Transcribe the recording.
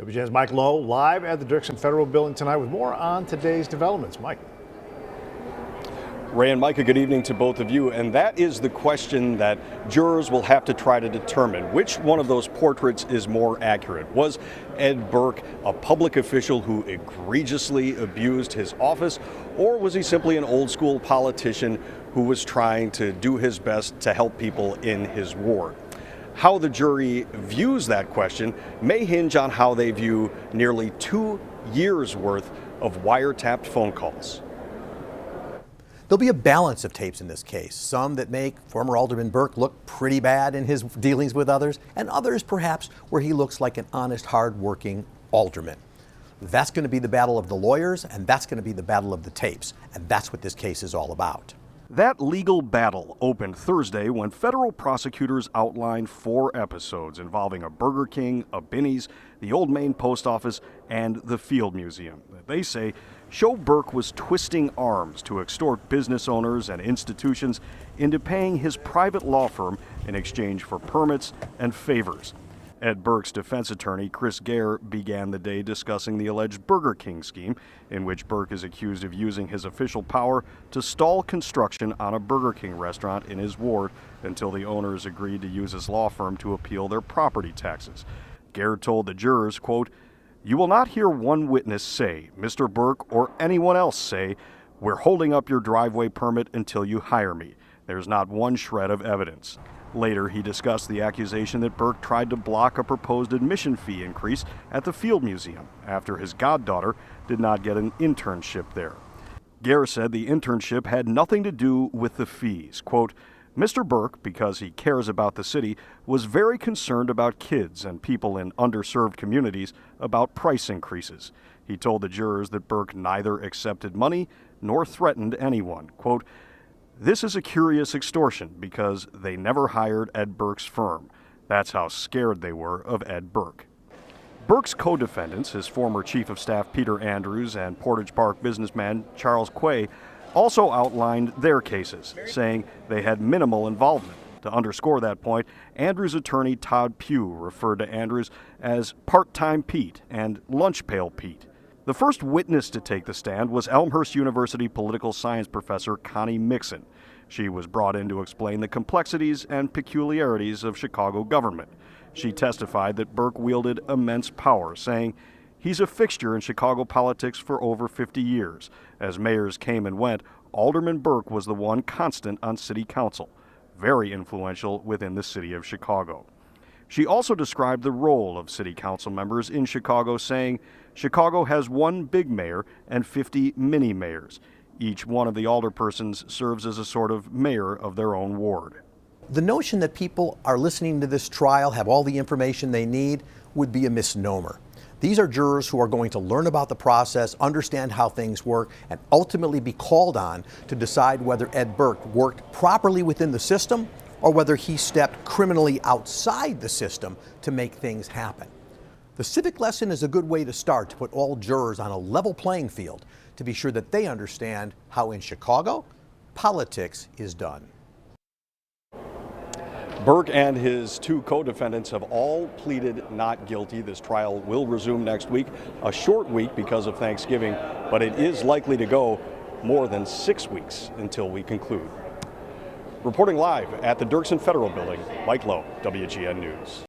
WGN's Mike Lowe live at the Dirksen Federal Building tonight with more on today's developments. Mike. Ray and Micah, good evening to both of you. And that is the question that jurors will have to try to determine. Which one of those portraits is more accurate? Was Ed Burke a public official who egregiously abused his office, or was he simply an old school politician who was trying to do his best to help people in his ward? How the jury views that question may hinge on how they view nearly 2 years worth of wiretapped phone calls. There'll be a balance of tapes in this case, some that make former Alderman Burke look pretty bad in his dealings with others, and others perhaps where he looks like an honest, hard-working alderman. That's going to be the battle of the lawyers, and that's going to be the battle of the tapes, and that's what this case is all about. That legal battle opened Thursday when federal prosecutors outlined 4 episodes involving a Burger King, a Binny's, the Old Main Post Office, and the Field Museum that they say show Burke was twisting arms to extort business owners and institutions into paying his private law firm in exchange for permits and favors. Ed Burke's defense attorney, Chris Gare, began the day discussing the alleged Burger King scheme, in which Burke is accused of using his official power to stall construction on a Burger King restaurant in his ward until the owners agreed to use his law firm to appeal their property taxes. Gare told the jurors, quote, "You will not hear one witness say, Mr. Burke or anyone else say, we're holding up your driveway permit until you hire me. There's not one shred of evidence." Later, he discussed the accusation that Burke tried to block a proposed admission fee increase at the Field Museum after his goddaughter did not get an internship there. Gare said the internship had nothing to do with the fees. Quote, "Mr. Burke, because he cares about the city, was very concerned about kids and people in underserved communities about price increases." He told the jurors that Burke neither accepted money nor threatened anyone. Quote, "This is a curious extortion because they never hired Ed Burke's firm. That's how scared they were of Ed Burke." Burke's co-defendants, his former chief of staff Peter Andrews and Portage Park businessman Charles Quay, also outlined their cases, saying they had minimal involvement. To underscore that point, Andrews' attorney Todd Pugh referred to Andrews as part-time Pete and lunch pail Pete. The first witness to take the stand was Elmhurst University political science professor Connie Mixon. She was brought in to explain the complexities and peculiarities of Chicago government. She testified that Burke wielded immense power, saying, "He's a fixture in Chicago politics for over 50 years. As mayors came and went, Alderman Burke was the one constant on city council, very influential within the city of Chicago." She also described the role of city council members in Chicago, saying, "Chicago has one big mayor and 50 mini mayors. Each one of the alderpersons serves as a sort of mayor of their own ward." The notion that people are listening to this trial, have all the information they need, would be a misnomer. These are jurors who are going to learn about the process, understand how things work, and ultimately be called on to decide whether Ed Burke worked properly within the system or whether he stepped criminally outside the system to make things happen. The civic lesson is a good way to start to put all jurors on a level playing field to be sure that they understand how in Chicago, politics is done. Burke and his 2 co-defendants have all pleaded not guilty. This trial will resume next week, a short week because of Thanksgiving, but it is likely to go more than 6 weeks until we conclude. Reporting live at the Dirksen Federal Building, Mike Lowe, WGN News.